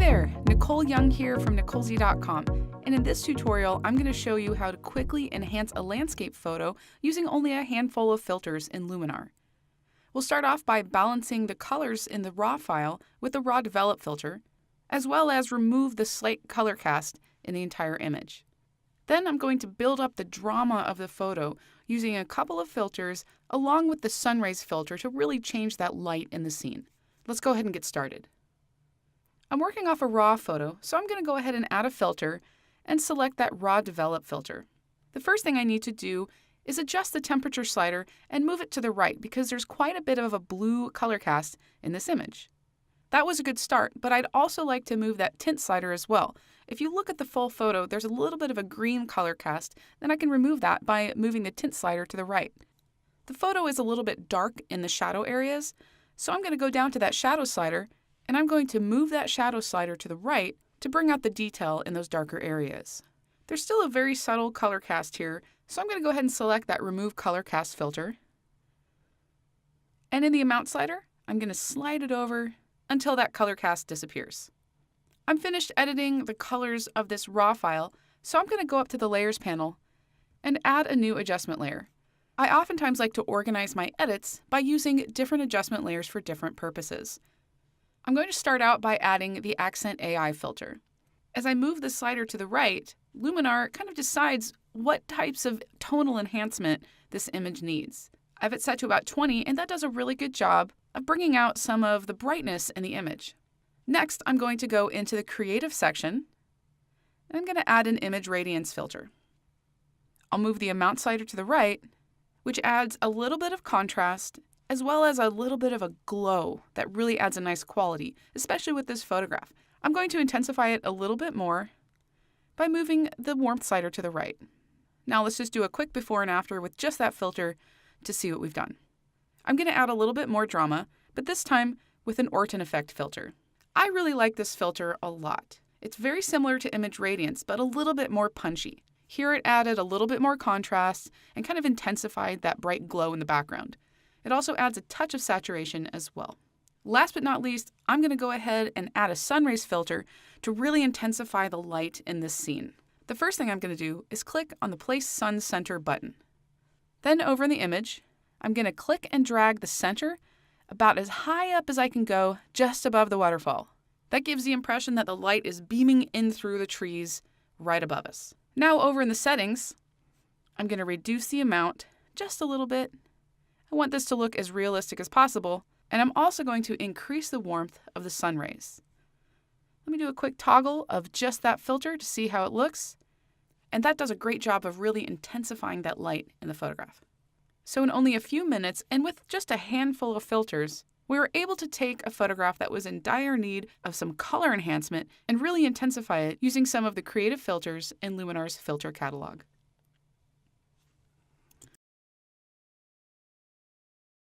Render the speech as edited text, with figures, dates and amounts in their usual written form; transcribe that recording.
Hey there, Nicole Young here from NicoleZ.com, and in this tutorial I'm going to show you how to quickly enhance a landscape photo using only a handful of filters in Luminar. We'll start off by balancing the colors in the raw file with the raw develop filter, as well as remove the slight color cast in the entire image. Then I'm going to build up the drama of the photo using a couple of filters along with the sun rays filter to really change that light in the scene. Let's go ahead and get started. I'm working off a raw photo, so I'm going to go ahead and add a filter and select that raw develop filter. The first thing I need to do is adjust the temperature slider and move it to the right because there's quite a bit of a blue color cast in this image. That was a good start, but I'd also like to move that tint slider as well. If you look at the full photo, there's a little bit of a green color cast, then I can remove that by moving the tint slider to the right. The photo is a little bit dark in the shadow areas, so I'm going to go down to that shadow slider and I'm going to move that shadow slider to the right to bring out the detail in those darker areas. There's still a very subtle color cast here, so I'm going to go ahead and select that Remove Color Cast filter. And in the Amount slider, I'm going to slide it over until that color cast disappears. I'm finished editing the colors of this raw file, so I'm going to go up to the Layers panel and add a new adjustment layer. I oftentimes like to organize my edits by using different adjustment layers for different purposes. I'm going to start out by adding the Accent AI filter. As I move the slider to the right, Luminar kind of decides what types of tonal enhancement this image needs. I have it set to about 20, and that does a really good job of bringing out some of the brightness in the image. Next, I'm going to go into the Creative section, and I'm going to add an Image Radiance filter. I'll move the Amount slider to the right, which adds a little bit of contrast as well as a little bit of a glow that really adds a nice quality, especially with this photograph. I'm going to intensify it a little bit more by moving the Warmth slider to the right. Now let's just do a quick before and after with just that filter to see what we've done. I'm going to add a little bit more drama, but this time with an Orton effect filter. I really like this filter a lot. It's very similar to Image Radiance, but a little bit more punchy. Here it added a little bit more contrast and kind of intensified that bright glow in the background. It also adds a touch of saturation as well. Last but not least, I'm going to go ahead and add a sun rays filter to really intensify the light in this scene. The first thing I'm going to do is click on the Place Sun Center button. Then over in the image, I'm going to click and drag the center about as high up as I can go, just above the waterfall. That gives the impression that the light is beaming in through the trees right above us. Now over in the settings, I'm going to reduce the amount just a little bit. I want this to look as realistic as possible, and I'm also going to increase the warmth of the sun rays. Let me do a quick toggle of just that filter to see how it looks, and that does a great job of really intensifying that light in the photograph. So in only a few minutes, and with just a handful of filters, we were able to take a photograph that was in dire need of some color enhancement and really intensify it using some of the creative filters in Luminar's filter catalog.